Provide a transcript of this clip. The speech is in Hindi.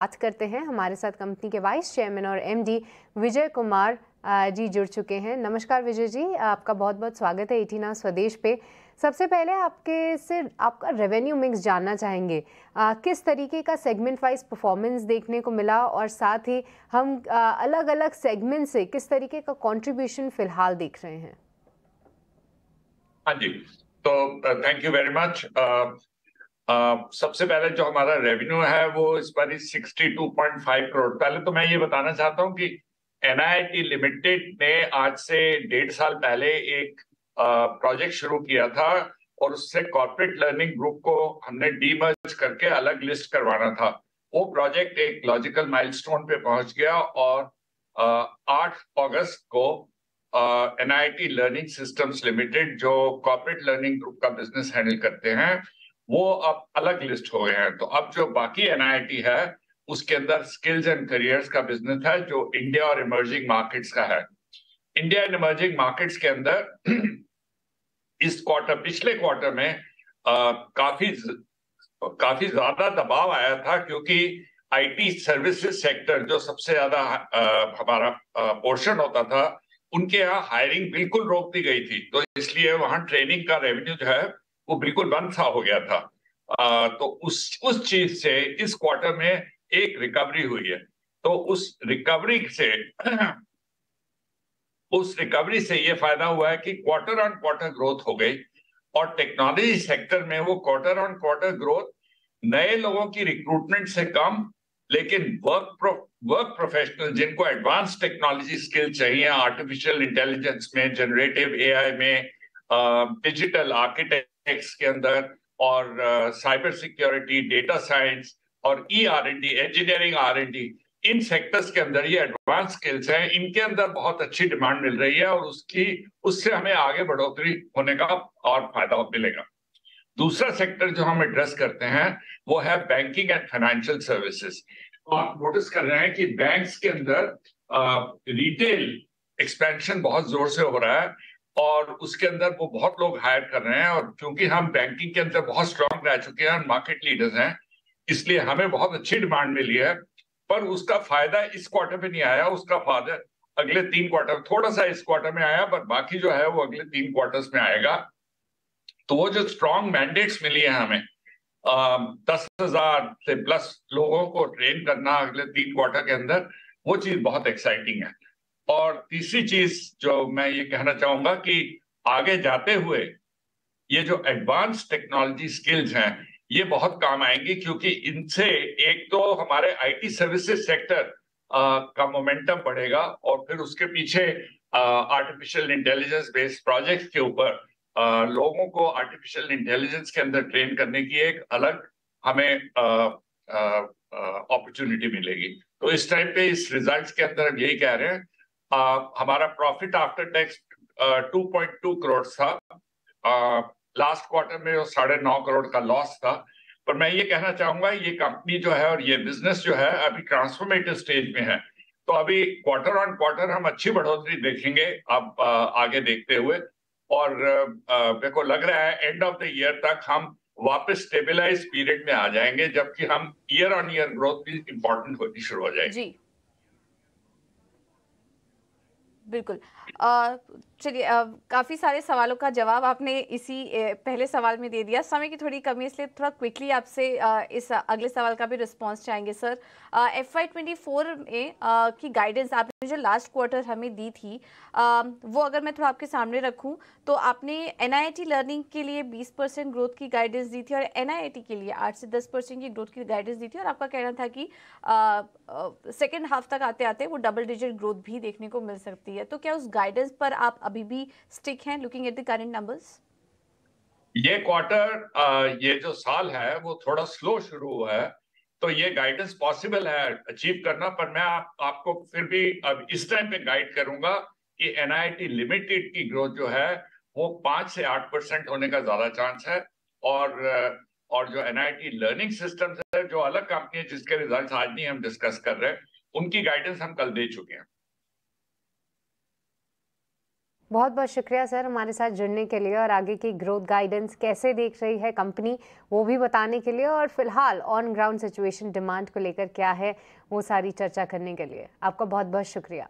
बात करते हैं। हमारे साथ कंपनी के वाइस चेयरमैन और एमडी विजय कुमार जी जुड़ चुके हैं। नमस्कार विजय जी, आपका बहुत बहुत स्वागत है 18 आवर्स स्वदेश पे। सबसे पहले आपके से आपका रेवेन्यू मिक्स जानना चाहेंगे, किस तरीके का सेगमेंट वाइज परफॉर्मेंस देखने को मिला और साथ ही हम अलग अलग सेगमेंट से किस तरीके का कंट्रीब्यूशन फिलहाल देख रहे हैं। हाँ जी, तो थैंक यू वेरी मच। सबसे पहले जो हमारा रेवेन्यू है वो इस बार 62.5 करोड़। पहले तो मैं ये बताना चाहता हूँ कि एनआईटी लिमिटेड ने आज से 1.5 साल पहले एक प्रोजेक्ट शुरू किया था और उससे कॉर्पोरेट लर्निंग ग्रुप को हमने डीमर्ज करके अलग लिस्ट करवाना था। वो प्रोजेक्ट एक लॉजिकल माइलस्टोन पे पहुंच गया और 8 अगस्त को एनआईटी लर्निंग सिस्टम्स लिमिटेड, जो कॉर्पोरेट लर्निंग ग्रुप का बिजनेस हैंडल करते हैं, वो अब अलग लिस्ट हो गए हैं। तो अब जो बाकी एनआईटी है उसके अंदर स्किल्स एंड करियर्स का बिजनेस है जो इंडिया और इमर्जिंग मार्केट्स का है। इंडिया एंड इमर्जिंग मार्केट्स के अंदर इस क्वार्टर, पिछले क्वार्टर में काफी ज्यादा दबाव आया था, क्योंकि आईटी सर्विसेज सेक्टर जो सबसे ज्यादा हमारा पोर्शन होता था, उनके यहाँ हायरिंग बिल्कुल रोक दी गई थी। तो इसलिए वहां ट्रेनिंग का रेवेन्यू जो है वो बिल्कुल बंद सा हो गया था। तो उस चीज से इस क्वार्टर में एक रिकवरी हुई है। तो उस रिकवरी से ये फायदा हुआ है कि क्वार्टर ऑन क्वार्टर ग्रोथ हो गई। और टेक्नोलॉजी सेक्टर में वो क्वार्टर ऑन क्वार्टर ग्रोथ नए लोगों की रिक्रूटमेंट से कम, लेकिन वर्क प्रोफेशनल जिनको एडवांस टेक्नोलॉजी स्किल चाहिए, आर्टिफिशियल इंटेलिजेंस में, जनरेटिव एआई में, डिजिटल आर्किटेक्ट्स के अंदर, और साइबर सिक्योरिटी, डेटा साइंस और आर&डी, इंजीनियरिंग आर&डी, इन सेक्टर्स के अंदर ये एडवांस स्किल्स हैं, इनके अंदर बहुत अच्छी डिमांड मिल रही है और उससे हमें आगे बढ़ोतरी होने का और फायदा मिलेगा। दूसरा सेक्टर जो हम एड्रेस करते हैं वो है बैंकिंग एंड फाइनेंशियल सर्विसेज। आप नोटिस कर रहे हैं कि बैंक्स के अंदर रिटेल एक्सपेंशन बहुत जोर से हो रहा है और उसके अंदर वो बहुत लोग हायर कर रहे हैं। और क्योंकि हम बैंकिंग के अंदर बहुत स्ट्रांग रह चुके हैं, मार्केट लीडर्स हैं, इसलिए हमें बहुत अच्छी डिमांड मिली है। पर उसका फायदा इस क्वार्टर में नहीं आया, उसका फायदा अगले 3 क्वार्टर, थोड़ा सा इस क्वार्टर में आया, पर बाकी जो है वो अगले 3 क्वार्टर्स में आएगा। तो वो जो स्ट्रॉन्ग मैंडेट्स मिली है हमें, 10,000 से प्लस लोगों को ट्रेन करना अगले 3 क्वार्टर के अंदर, वो चीज बहुत एक्साइटिंग है। और तीसरी चीज जो मैं ये कहना चाहूंगा कि आगे जाते हुए ये जो एडवांस टेक्नोलॉजी स्किल्स हैं ये बहुत काम आएंगी, क्योंकि इनसे एक तो हमारे आईटी सर्विसेज सेक्टर का मोमेंटम बढ़ेगा और फिर उसके पीछे आर्टिफिशियल इंटेलिजेंस बेस्ड प्रोजेक्ट्स के ऊपर लोगों को आर्टिफिशियल इंटेलिजेंस के अंदर ट्रेन करने की एक अलग हमें अपॉर्चुनिटी मिलेगी। तो इस टाइम पे इस रिजल्ट्स के अंदर हम यही कह रहे हैं, हमारा प्रॉफिट आफ्टर टैक्स 2.2 करोड़ था। लास्ट क्वार्टर में वो 9.5 करोड़ का लॉस था। पर मैं ये कहना चाहूंगा, ये कंपनी जो है और ये बिजनेस जो है अभी ट्रांसफॉर्मेटिव स्टेज में है। तो अभी क्वार्टर ऑन क्वार्टर हम अच्छी बढ़ोतरी देखेंगे अब आगे देखते हुए। और मेरे को लग रहा है एंड ऑफ द ईयर तक हम वापस स्टेबलाइज पीरियड में आ जाएंगे, जबकि हम ईयर ऑन ईयर ग्रोथ भी इंपॉर्टेंट होनी शुरू हो जाएगी। जी बिल्कुल। चलिए, काफ़ी सारे सवालों का जवाब आपने इसी पहले सवाल में दे दिया। समय की थोड़ी कमी, इसलिए थोड़ा क्विकली आपसे इस अगले सवाल का भी रिस्पांस चाहेंगे सर। FY24 में की गाइडेंस आपने जो लास्ट क्वार्टर हमें दी थी, वो अगर मैं थोड़ा आपके सामने रखूं तो आपने एनआईटी लर्निंग के लिए 20% ग्रोथ की गाइडेंस दी थी और एनआईटी के लिए 8 से 10% की ग्रोथ की गाइडेंस दी थी, और आपका कहना था कि सेकेंड हाफ तक आते आते वो डबल डिजिट ग्रोथ भी देखने को मिल सकती है। तो क्या उस गाइडेंस पर आप अभी भी स्टिक हैं, looking at the current numbers? ये क्वार्टर, ये जो साल है वो थोड़ा स्लो शुरू हुआ है, तो ये गाइडेंस पॉसिबल है अचीव करना। पर मैं आपको फिर भी अब इस टाइम पे गाइड करूंगा कि एनआईटी लिमिटेड की ग्रोथ जो है वो 5 से 8% होने का ज्यादा चांस है। और और जो एनआईटी लर्निंग सिस्टम्स है, जो अलग कंपनी है जिसके रिजल्ट्स आज नहीं हम डिस्कस कर रहे हैं, उनकी गाइडेंस हम कल दे चुके हैं। बहुत बहुत शुक्रिया सर हमारे साथ जुड़ने के लिए और आगे की ग्रोथ गाइडेंस कैसे देख रही है कंपनी वो भी बताने के लिए, और फिलहाल ऑन ग्राउंड सिचुएशन डिमांड को लेकर क्या है वो सारी चर्चा करने के लिए आपका बहुत बहुत शुक्रिया।